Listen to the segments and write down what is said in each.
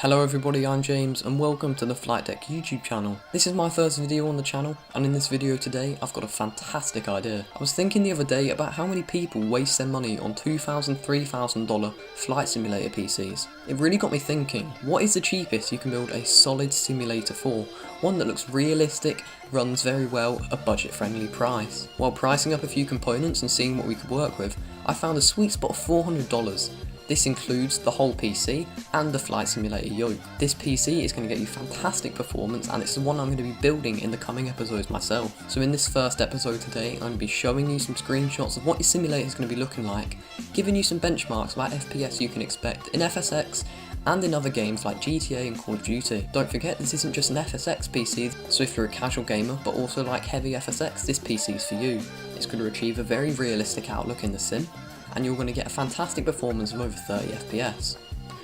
Hello everybody, I'm James and welcome to the Flightdeck YouTube channel. This is my first video on the channel, and in this video today I've got a fantastic idea. I was thinking the other day about how many people waste their money on $2,000, $3,000 flight simulator PCs. It really got me thinking, what is the cheapest you can build a solid simulator for? One that looks realistic, runs very well, a budget friendly price. While pricing up a few components and seeing what we could work with, I found a sweet spot of $400. This includes the whole PC and the flight simulator yoke. This PC is going to get you fantastic performance, and it's the one I'm going to be building in the coming episodes myself. So in this first episode today, I'm going to be showing you some screenshots of what your simulator is going to be looking like, giving you some benchmarks about FPS you can expect in FSX and in other games like GTA and Call of Duty. Don't forget, this isn't just an FSX PC, so if you're a casual gamer but also like heavy FSX, this PC is for you. It's going to achieve a very realistic outlook in the sim, and you're going to get a fantastic performance of over 30 FPS.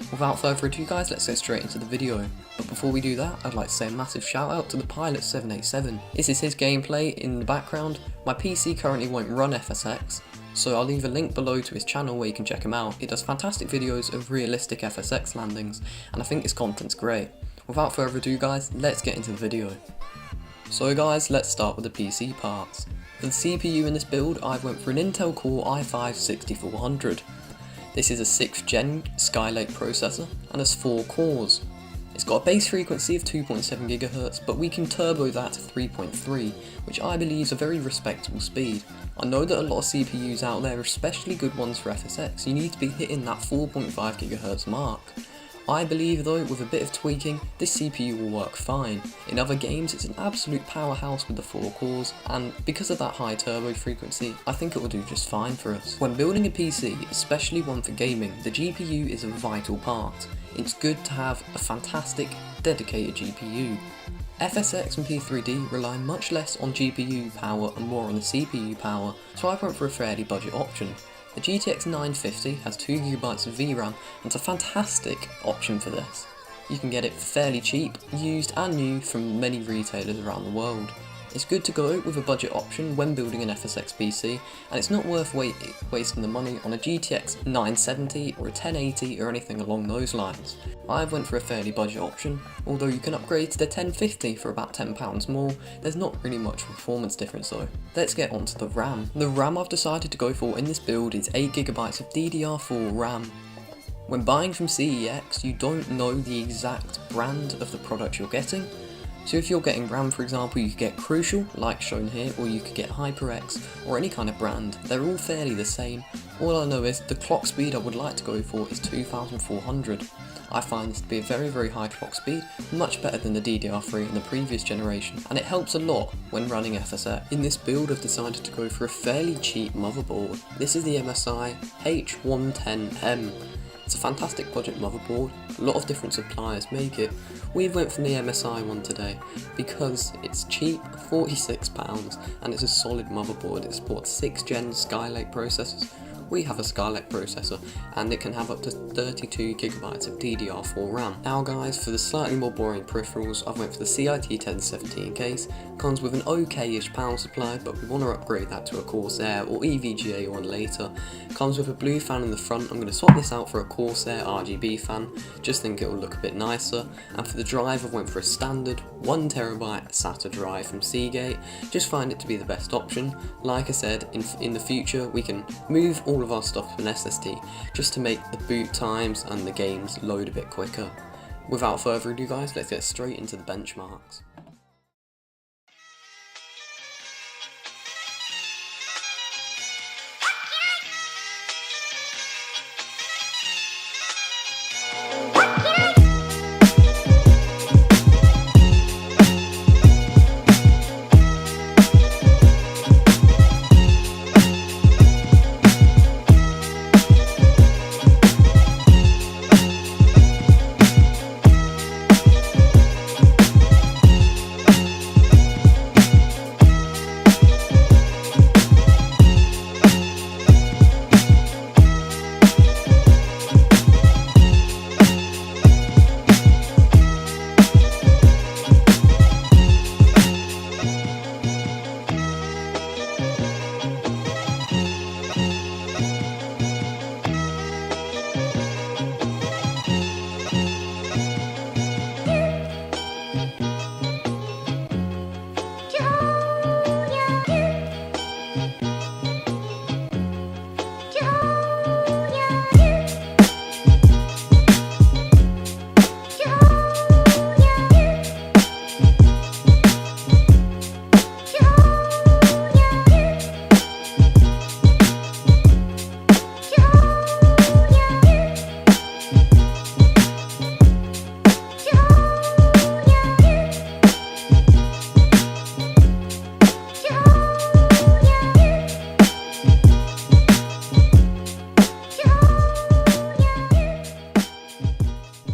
Without further ado guys, let's get straight into the video. But before we do that, I'd like to say a massive shout out to the Pilot 787. This is his gameplay in the background. My PC currently won't run FSX, so I'll leave a link below to his channel where you can check him out. He does fantastic videos of realistic FSX landings, and I think his content's great. Without further ado guys, let's get into the video. So guys, let's start with the PC parts. For the CPU in this build, I went for an Intel Core i5-6400. This is a 6th gen Skylake processor and has 4 cores. It's got a base frequency of 2.7 GHz, but we can turbo that to 3.3, which I believe is a very respectable speed. I know that a lot of CPUs out there, especially good ones for FSX, you need to be hitting that 4.5 GHz mark. I believe though, with a bit of tweaking, this CPU will work fine. In other games, it's an absolute powerhouse with the 4 cores, and because of that high turbo frequency, I think it will do just fine for us. When building a PC, especially one for gaming, the GPU is a vital part. It's good to have a fantastic, dedicated GPU. FSX and P3D rely much less on GPU power and more on the CPU power, so I went for a fairly budget option. The GTX 950 has 2GB of VRAM and it's a fantastic option for this. You can get it fairly cheap, used and new from many retailers around the world. It's good to go with a budget option when building an FSX PC, and it's not worth wasting the money on a GTX 970 or a 1080 or anything along those lines. I went for a fairly budget option, although you can upgrade to the 1050 for about £10 more. There's not really much performance difference though. Let's get onto the RAM. The RAM I've decided to go for in this build is 8GB of DDR4 RAM. When buying from CEX, you don't know the exact brand of the product you're getting. So if you're getting RAM, for example, you could get Crucial, like shown here, or you could get HyperX, or any kind of brand. They're all fairly the same. All I know is the clock speed I would like to go for is 2400. I find this to be a very high clock speed, much better than the DDR3 in the previous generation, and it helps a lot when running FSX. In this build I've decided to go for a fairly cheap motherboard. This is the MSI H110M. It's a fantastic budget motherboard, a lot of different suppliers make it. We went from the MSI one today because it's cheap, £46, and it's a solid motherboard. It supports 6th gen Skylake processors. We have a Skylake processor, and it can have up to 32GB of DDR4 RAM. Now guys, for the slightly more boring peripherals, I went for the CIT 1017 case. Comes with an okay-ish power supply, but we want to upgrade that to a Corsair or EVGA one later. Comes with a blue fan in the front. I'm going to swap this out for a Corsair RGB fan, just think it will look a bit nicer. And for the drive, I went for a standard 1TB SATA drive from Seagate. Just find it to be the best option. Like I said, in the future we can move all of our stuff to an SSD just to make the boot times and the games load a bit quicker. Without further ado guys, let's get straight into the benchmarks.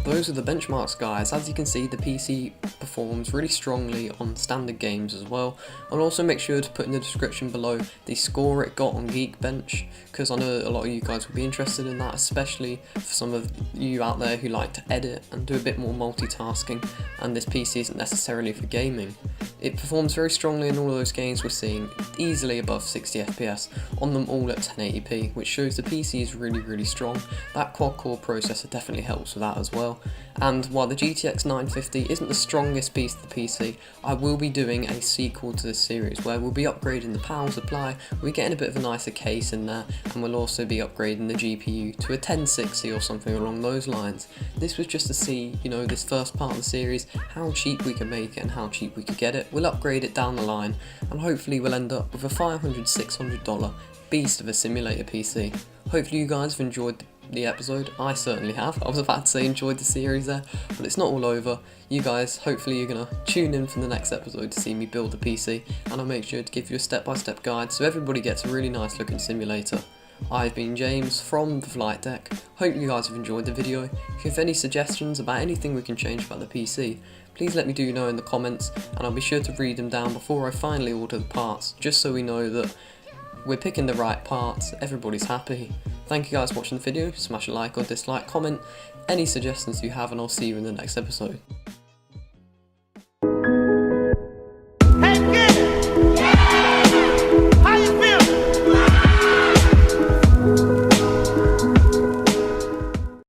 Those are the benchmarks, guys. As you can see, the PC performs really strongly on standard games as well. I'll also make sure to put in the description below the score it got on Geekbench, because I know a lot of you guys will be interested in that, especially for some of you out there who like to edit and do a bit more multitasking, and this PC isn't necessarily for gaming. It performs very strongly in all of those games we're seeing, easily above 60 FPS, on them all at 1080p, which shows the PC is really strong. That quad-core processor definitely helps with that as well. And while the GTX 950 isn't the strongest piece of the PC, I will be doing a sequel to this series where we'll be upgrading the power supply, we're getting a bit of a nicer case in there, and we'll also be upgrading the GPU to a 1060 or something along those lines. This was just to see, this first part of the series, how cheap we can make it and how cheap we could get it. We'll upgrade it down the line, and hopefully we'll end up with a $500, $600 beast of a simulator PC. Hopefully you guys have enjoyed the episode. I certainly have. I was about to say enjoyed the series there, but it's not all over. You guys, hopefully you're going to tune in for the next episode to see me build the PC, and I'll make sure to give you a step-by-step guide so everybody gets a really nice looking simulator. I've been James from the Flightdeck. Hope you guys have enjoyed the video. If you have any suggestions about anything we can change about the PC, please let me know in the comments, and I'll be sure to read them down before I finally order the parts, just so we know that we're picking the right parts, everybody's happy. Thank you guys for watching the video. Smash a like or dislike, comment any suggestions you have, and I'll see you in the next episode.